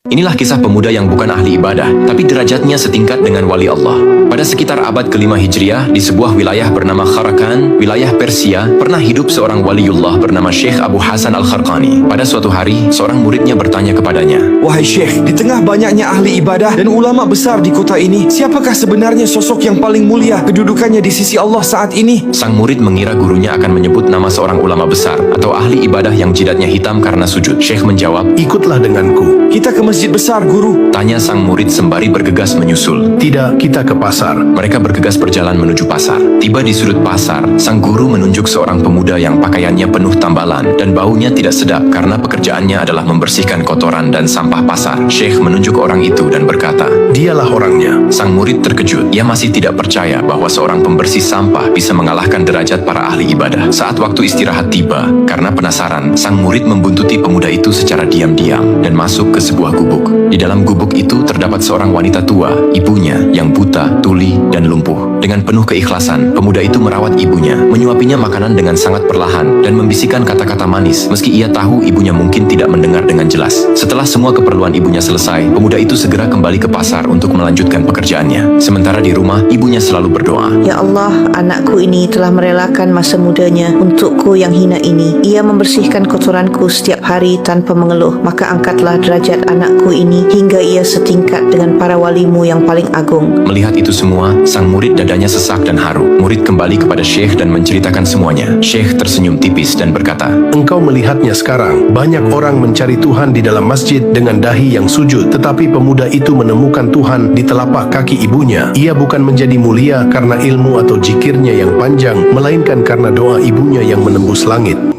Inilah kisah pemuda yang bukan ahli ibadah, tapi derajatnya setingkat dengan wali Allah. Pada sekitar abad ke-5 Hijriah, di sebuah wilayah bernama Kharakan, wilayah Persia, pernah hidup seorang waliullah bernama Syekh Abu Hasan Al-Kharqani. Pada suatu hari, seorang muridnya bertanya kepadanya, "Wahai Syekh, di tengah banyaknya ahli ibadah dan ulama besar di kota ini, siapakah sebenarnya sosok yang paling mulia kedudukannya di sisi Allah saat ini?" Sang murid mengira gurunya akan menyebut nama seorang ulama besar atau ahli ibadah yang jidatnya hitam karena sujud. Syekh menjawab, "Ikutlah denganku." "Kita ke masjid besar, Guru." tanya sang murid sembari bergegas menyusul. "Tidak, kita ke pasar." Mereka bergegas berjalan menuju pasar. Tiba di sudut pasar, sang guru menunjuk seorang pemuda yang pakaiannya penuh tambalan dan baunya tidak sedap karena pekerjaannya adalah membersihkan kotoran dan sampah pasar. Syekh menunjuk orang itu dan berkata, "Dialah orangnya." Sang murid terkejut. Ia masih tidak percaya bahwa seorang pembersih sampah bisa mengalahkan derajat para ahli ibadah. Saat waktu istirahat tiba, karena penasaran, sang murid membuntuti pemuda itu secara diam-diam dan masuk ke sebuah gubuk. Di dalam gubuk itu terdapat seorang wanita tua, ibunya yang buta, tuli, dan lumpuh. Dengan penuh keikhlasan, pemuda itu merawat ibunya, menyuapinya makanan dengan sangat perlahan, dan membisikkan kata-kata manis, meski ia tahu ibunya mungkin tidak mendengar dengan jelas. Setelah semua keperluan ibunya selesai, pemuda itu segera kembali ke pasar untuk melanjutkan pekerjaannya. Sementara di rumah, ibunya selalu berdoa, Ya Allah, anakku ini telah merelakan masa mudanya untukku yang hina ini. Ia membersihkan kotoranku setiap hari tanpa mengeluh. Maka angkatlah derajat anakku ini hingga ia setingkat dengan para walimu yang paling agung. Melihat itu semua, sang murid dadanya sesak dan haru. Murid kembali kepada Syekh dan menceritakan semuanya. Syekh tersenyum tipis dan berkata, "Engkau melihatnya sekarang. Banyak orang mencari Tuhan di dalam masjid dengan dahi yang sujud. Tetapi pemuda itu menemukan Tuhan di telapak kaki ibunya. Ia bukan menjadi mulia karena ilmu atau jikirnya yang panjang, melainkan karena doa ibunya yang menembus langit."